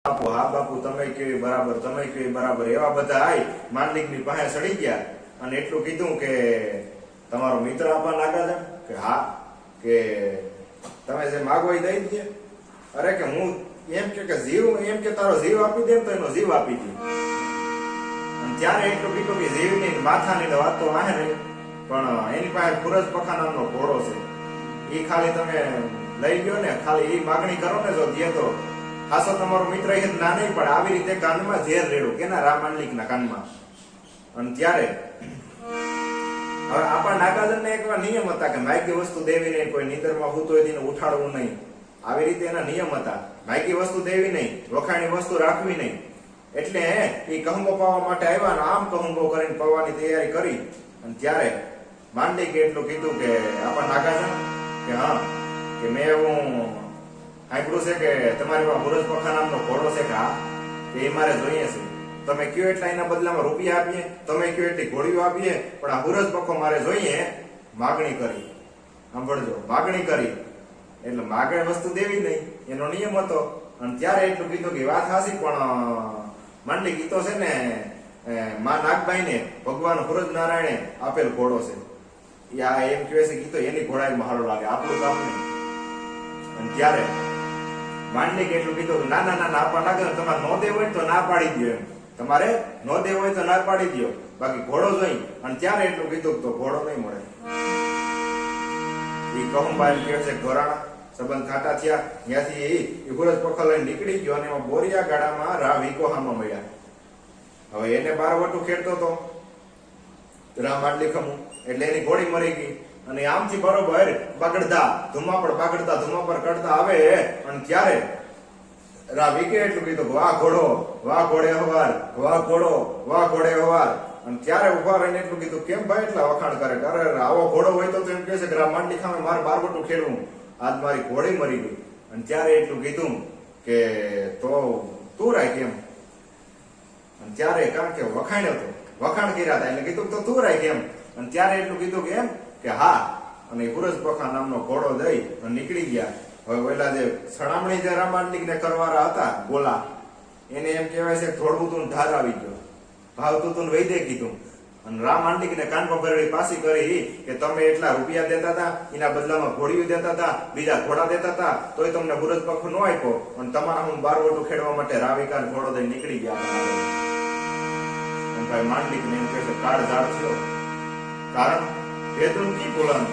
બાપુ હા બાપુ તમે કેવી બરાબર, તમે કેવી બરાબર, એવા બધા આઈ માંડલિકની પાસે ચડી ગયા અને એટલું કીધું કે તમારો મિત્ર આપવા લાગા છે કે હા, કે તમે જે માગો એ દઈ દે. અરે કે હું એમ કે જીવ, એમ કે તારો જીવ આપી દે તો એનો જીવ આપી દે. અને ત્યારે એટલું કીધું કે જીવની માથાની વાત તો વાહે રહી, પણ એની પાસે ફુરજ પખા નામનો ઘોડો છે. એ ખાલી તમે લઈ ગયો ને, ખાલી એ માગણી કરો ને, જો દે તો ખાસો તમારો મિત્ર એ ના નહીં, પણ આવી રીતે કાનમાં ઝેર રેડું કેના રામાંડલિકના કાનમાં. અને ત્યારે હવે આપણા નાગાજન ને એક નિયમ હતા કે માયકી વસ્તુ દેવી નહીં, કોઈ નીંદરમાં સૂતો હોય તેને ઉઠાડવું નહીં. આવી રીતે એના નિયમ હતા. માયકી વસ્તુ દેવી નહીં, વખાણી વસ્તુ રાખવી નહીં. એટલે એ કહુંબો પાવા માટે આવ્યા ને આમ કહુંબો કરીને પવાની તૈયારી કરી. અને ત્યારે માંડલિકે એટલું કીધું કે આપણા નાગાજન કે હા, કે મેં હું સાંભળ્યું છે કે તમારી પાસે હુરજ પખા નામનો ઘોડો છે કે હા, કે એ મારે જોઈએ છે. તમે કયો એટલા એના બદલામાં રૂપિયા આપીએ, તમે કયો એટલી ઘોડીઓ આપીએ, પણ આ હુરજ પખો મારે જોઈએ. માગણી કરી, સાંભળજો, માગણી કરી એટલે માગે વસ્તુ દેવી નહીં, એનો નિયમ હતો. અને ત્યારે એટલું કીધું કે વાત હાસી, પણ માંડલિક ગીતો છે ને માં નાગબાઈ ને ભગવાન હુરજ નારાયણે આપેલ ઘોડો છે. યા એમ કહે છે ગીતો એની ઘોડામાં સારો લાગે, આપણું કામ નહીં. અને ત્યારે માંડલિક એટલું કીધું ના ના ના આપવા લાગે, તમારે નો દેવો હોય તો ના પાડી દો. એમ તમારે નો દેવો હોય તો ના પાડી દો, બાકી ઘોડો જોઈ. અને ત્યારે એટલું કીધું તો ઘોડો નહીં મળે. એ કહુંબાઈ કહે છે ઘોરાણા સંબંધ ખાટા થયા. ત્યાંથી એ હુરજ પખો લઈને નીકળી ગયો અને એમાં બોરિયા ગાડામાં રા વિકોહામાં મળ્યા. હવે એને બારવટું ખેડતો હતો રામાંડલિક, એટલે એની ઘોડી મરી ગઈ. અને આમથી બરોબર બગડતા ધુમાપડ કરતા આવે. અને ત્યારે રા વિકે એટલું કીધું વાહ ઘોડો, વાહ ઘોડે હવાર, વાહ ઘોડો, વાહ ઘોડે હવાર. અને ત્યારે ઉભા રહીને એટલું કીધું કેમ ભાઈ એટલા વખાણ કરે, અરે આવો ઘોડો હોય તો એમ કહે છે કે રામાંડલિક સામે મારે બારવટું ખેડવું, આજ મારી ઘોડી મરી ગઈ. અને ત્યારે એટલું કીધું કે તો તું રાખ એમ. અને ત્યારે કારણ કે વખાણ્યો હતો, વખાણ કર્યા હતા એટલે કીધું તો તું રાખ એમ. અને ત્યારે એટલું કીધું કે એમ કે હા. અને હુરજ પખા નામનો ઘોડો દઈ અને નીકળી ગયા. હવે ઓલા જે સણામણી જે રામાંડલિક ને કરવાના હતા ગોલા, એને એમ કહેવાય છે થોડું તું ધાર આવી ગયો, ભાવતું તું વૈદે કીધું. અને રામાંડલિક ને કાનમાં ભરેલી પાસી કરી કે તમે એટલા રૂપિયા દેતા હતા, એના બદલામાં ઘોડીઓ દેતા હતા, બીજા ઘોડા દેતા હતા, તોય તમને હુરજ પખો ન આપ્યો. અને તમારા હું બારવટું ખેડવા માટે રાવિકાર ઘોડો દઈ નીકળી ગયા. અને ભાઈ માંડલિક ને એમ કહે છે કાળ ઝાડ થયો, કારણ ભેદું કી બોલાનું.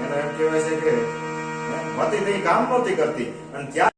એને એમ કહેવાય છે કે મતી તે કામ નહોતી કરતી. અને ત્યાં